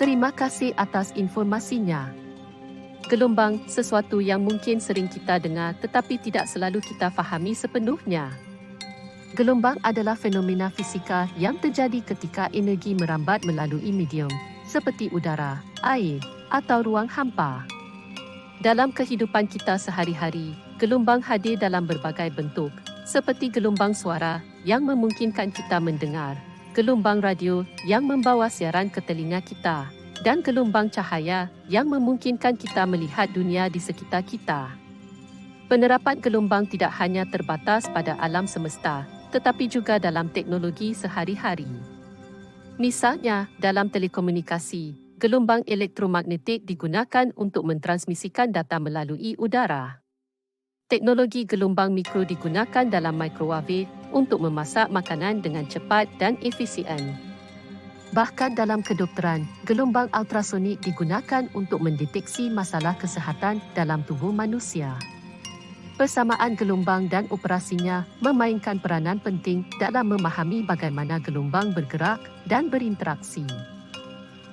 Terima kasih atas informasinya. Gelombang, sesuatu yang mungkin sering kita dengar tetapi tidak selalu kita fahami sepenuhnya. Gelombang adalah fenomena fisika yang terjadi ketika energi merambat melalui medium, seperti udara, air, atau ruang hampa. Dalam kehidupan kita sehari-hari, gelombang hadir dalam berbagai bentuk, seperti gelombang suara yang memungkinkan kita mendengar, gelombang radio yang membawa siaran ke telinga kita, dan gelombang cahaya yang memungkinkan kita melihat dunia di sekitar kita. Penerapan gelombang tidak hanya terbatas pada alam semesta, tetapi juga dalam teknologi sehari-hari. Misalnya, dalam telekomunikasi, gelombang elektromagnetik digunakan untuk mentransmisikan data melalui udara. Teknologi gelombang mikro digunakan dalam microwave untuk memasak makanan dengan cepat dan efisien. Bahkan dalam kedokteran, gelombang ultrasonik digunakan untuk mendeteksi masalah kesihatan dalam tubuh manusia. Persamaan gelombang dan operasinya memainkan peranan penting dalam memahami bagaimana gelombang bergerak dan berinteraksi.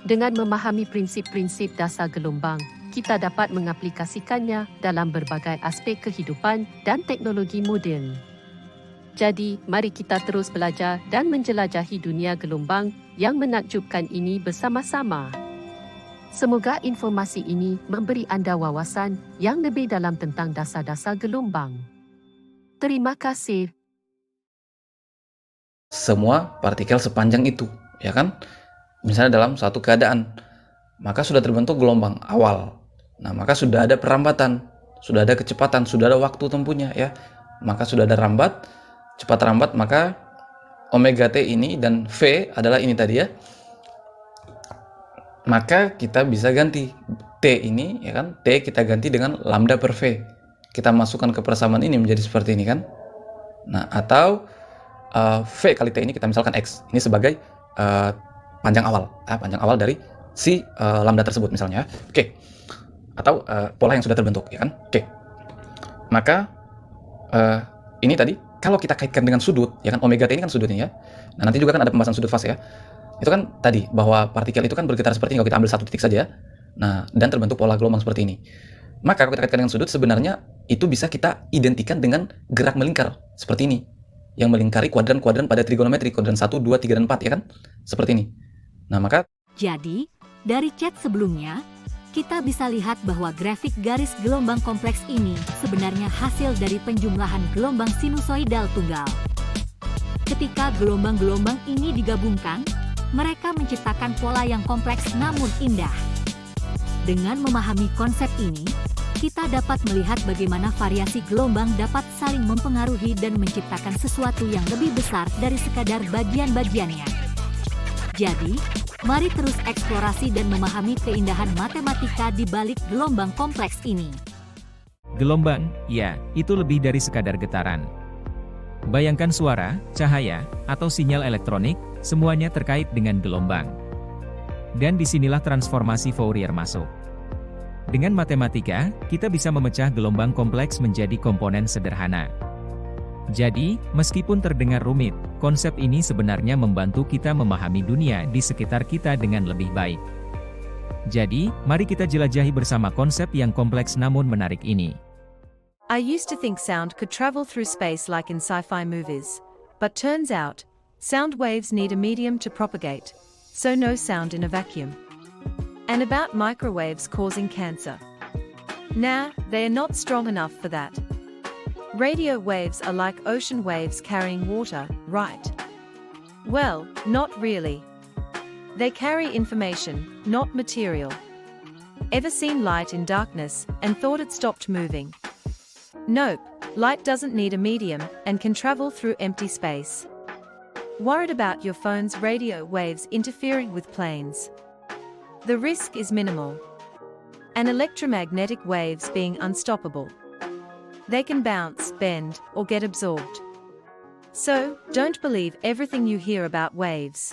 Dengan memahami prinsip-prinsip dasar gelombang, kita dapat mengaplikasikannya dalam berbagai aspek kehidupan dan teknologi moden. Jadi, mari kita terus belajar dan menjelajahi dunia gelombang yang menakjubkan ini bersama-sama. Semoga informasi ini memberi anda wawasan yang lebih dalam tentang dasar-dasar gelombang. Terima kasih. Semua partikel sepanjang itu, ya kan? Misalnya dalam suatu keadaan, maka sudah terbentuk gelombang awal. Nah, maka sudah ada perambatan, sudah ada kecepatan, sudah ada waktu tempuhnya, ya. Maka sudah ada rambat, cepat rambat, maka omega T ini dan V adalah ini tadi, ya. Maka kita bisa ganti T ini, ya kan? T kita ganti dengan lambda per V. Kita masukkan ke persamaan ini menjadi seperti ini, kan? Nah, atau V kali T ini kita misalkan X. Ini sebagai panjang awal dari si lambda tersebut misalnya. Oke. Atau pola yang sudah terbentuk, ya kan? Oke. Maka ini tadi kalau kita kaitkan dengan sudut, ya kan, omega T ini kan sudutnya, ya. Nah, nanti juga kan ada pembahasan sudut fase, ya. Itu kan tadi bahwa partikel itu kan bergetar seperti ini kalau kita ambil satu titik saja. Nah, dan terbentuk pola gelombang seperti ini. Maka kalau kita kaitkan dengan sudut, sebenarnya itu bisa kita identikan dengan gerak melingkar seperti ini, yang melingkari kuadran-kuadran pada trigonometri, kuadran 1, 2, 3, dan 4, ya kan? Seperti ini. Nah, maka jadi, dari chat sebelumnya, kita bisa lihat bahwa grafik garis gelombang kompleks ini sebenarnya hasil dari penjumlahan gelombang sinusoidal tunggal. Ketika gelombang-gelombang ini digabungkan, mereka menciptakan pola yang kompleks namun indah. Dengan memahami konsep ini, kita dapat melihat bagaimana variasi gelombang dapat saling mempengaruhi dan menciptakan sesuatu yang lebih besar dari sekadar bagian-bagiannya. Jadi, mari terus eksplorasi dan memahami keindahan matematika di balik gelombang kompleks ini. Gelombang, ya, itu lebih dari sekadar getaran. Bayangkan suara, cahaya, atau sinyal elektronik, semuanya terkait dengan gelombang. Dan disinilah transformasi Fourier masuk. Dengan matematika, kita bisa memecah gelombang kompleks menjadi komponen sederhana. Jadi, meskipun terdengar rumit, konsep ini sebenarnya membantu kita memahami dunia di sekitar kita dengan lebih baik. Jadi, mari kita jelajahi bersama konsep yang kompleks namun menarik ini. I used to think sound could travel through space like in sci-fi movies. But turns out, sound waves need a medium to propagate, so no sound in a vacuum. And about microwaves causing cancer. Nah, they are not strong enough for that. Radio waves are like ocean waves carrying water, right? Well, not really. They carry information, not material. Ever seen light in darkness and thought it stopped moving? Nope, light doesn't need a medium and can travel through empty space. Worried about your phone's radio waves interfering with planes? The risk is minimal. And electromagnetic waves being unstoppable. They can bounce, bend, or get absorbed. So, don't believe everything you hear about waves.